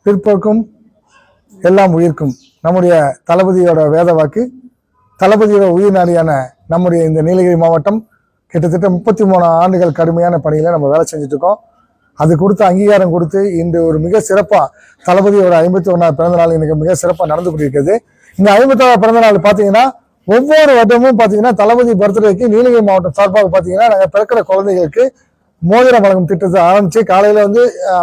பிற்போக்கும் எல்லாம் உயிர்க்கும் நம்முடைய தளபதியோட வேத வாக்கு. தளபதியோட உயிர் நாடியான நம்முடைய இந்த நீலகிரி மாவட்டம் கிட்டத்தட்ட 33 ஆண்டுகள் கடுமையான பணியில நம்ம வேலை செஞ்சுட்டு இருக்கோம். அது கொடுத்து அங்கீகாரம் கொடுத்து இன்று ஒரு மிக சிறப்பா தளபதியோட 51வது பிறந்த நாள் இன்னைக்கு மிக சிறப்பா நடந்து கொண்டிருக்கிறது. இந்த 51வது பிறந்த நாள் பாத்தீங்கன்னா ஒவ்வொரு வருடமும் பாத்தீங்கன்னா தளபதி பர்த்டேக்கு நீலகிரி மாவட்டம் சார்பாக பாத்தீங்கன்னா நாங்க பிறக்கிற குழந்தைகளுக்கு மோதிரம் வழங்கும் திட்டத்தை ஆரம்பிச்சு காலையில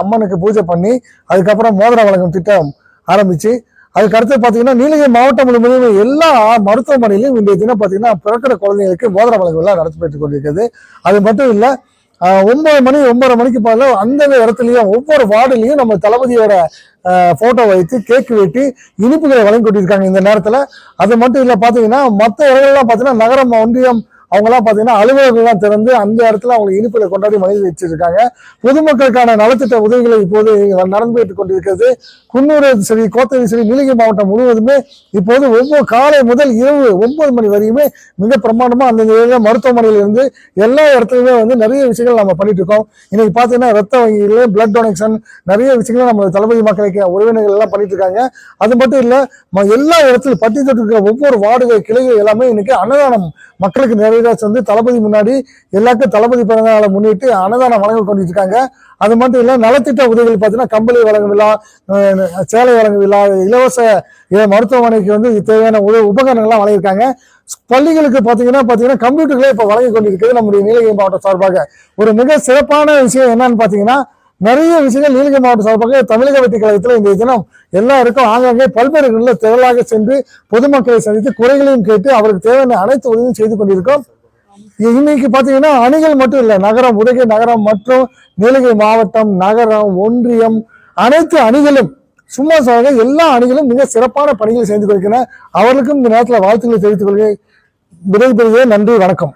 அம்மனுக்கு பூஜை பண்ணி அதுக்கப்புறம் மோதிரம் வழங்கும் திட்டம் ஆரம்பிச்சு அதுக்கடுத்து பாத்தீங்கன்னா நீலகிரி மாவட்டம் முழுவதும் எல்லா மருத்துவமனையிலும் இன்றைய தினம் பாத்தீங்கன்னா பிறக்கிற குழந்தைகளுக்கு மோதிரம் வழங்கும் எல்லாம் நடத்தப்பட்டு கொண்டிருக்கிறது. அது மட்டும் இல்ல 9 மணிக்கு பாருங்க அந்தந்த இடத்துலயும் ஒவ்வொரு வார்டுலயும் நம்ம தளபதியோட போட்டோ வைத்து கேக் வெட்டி இனிப்புகளை வழங்கி கொண்டிருக்காங்க இந்த நேரத்துல. அது மட்டும் இல்ல பாத்தீங்கன்னா மற்ற இடங்கள்லாம் பாத்தீங்கன்னா நகரம் ஒன்றியம் அவங்கெல்லாம் பாத்தீங்கன்னா அலுவலகங்கள்லாம் திறந்து அந்த இடத்துல அவங்க இனிப்புகளை கொண்டாடி மகிழ்ச்சி வச்சிருக்காங்க. பொதுமக்களுக்கான நலத்திட்ட உதவிகளை இப்போது நடந்துட்டு கொண்டிருக்கிறது. குன்னூர் சரி, கோத்தகிரி சரி, நீலகிரி மாவட்டம் முழுவதுமே இப்போது ஒவ்வொரு காலை முதல் இரவு 9 மணி வரையுமே மிக பிரமாண்டமா அந்த மருத்துவமனையில இருந்து எல்லா இடத்துலயுமே நிறைய விஷயங்கள் நம்ம பண்ணிட்டு இருக்கோம். இன்னைக்கு பாத்தீங்கன்னா ரத்த வங்கியில பிளட் டொனேஷன் நிறைய விஷயங்கள் நம்ம தளபதி மக்களுக்கு உறவினர்கள் எல்லாம் பண்ணிட்டு இருக்காங்க. அது மட்டும் இல்ல எல்லா இடத்துலயும் பட்டி தொட்டு இருக்கிற ஒவ்வொரு வார்டுகள் கிளைகள் எல்லாமே இன்னைக்கு அன்னதானம் மக்களுக்கு நிறைய தளபதி முன்னாடி எல்லாருக்கும் தளபதி பிறந்த நாளை முன்னிட்டு அன்னதானம் வழங்க கொண்டிட்டு இருக்காங்க. அது மட்டும் இல்ல நலத்திட்ட உதவிகள் பாத்தீங்கன்னா கம்பளி வழங்கும் விழா, சேலை வழங்கும் விழா, இலவச மருத்துவமனைக்கு தேவையான உபகரணங்கள்லாம் வழங்கியிருக்காங்க. பள்ளிகளுக்கு பாத்தீங்கன்னா கம்ப்யூட்டர்களே இப்ப வழங்கி கொண்டிருக்கிறது நம்முடைய நீலகிரி மாவட்டம் சார்பாக. ஒரு மிக சிறப்பான விஷயம் என்னன்னு பாத்தீங்கன்னா நிறைய விஷயங்கள் நீலகிரி மாவட்ட சார்பாக தமிழக வெற்றி கழகத்துல இந்த தினம் எல்லாருக்கும் ஆங்காங்கே பல்வேறு இடங்களில் திரளாக சென்று பொதுமக்களை சந்தித்து குறைகளையும் கேட்டு அவருக்கு தேவையான அனைத்து உதவியும் செய்து கொண்டிருக்கோம். இன்னைக்கு பாத்தீங்கன்னா அணிகள் மட்டும் இல்ல, நகரம், உதகை நகரம் மற்றும் நீலகிரி மாவட்டம், நகரம், ஒன்றியம் அனைத்து அணிகளும் சும்மா சொல்ல எல்லா அணிகளும் மிக சிறப்பான பணிகளை செய்து கொள்கின்றன. அவர்களுக்கும் இந்த நேரத்தில் வாழ்த்துக்களை தெரிவித்துக் கொள்கிறேன். விடைபெறுகிறேன். நன்றி, வணக்கம்.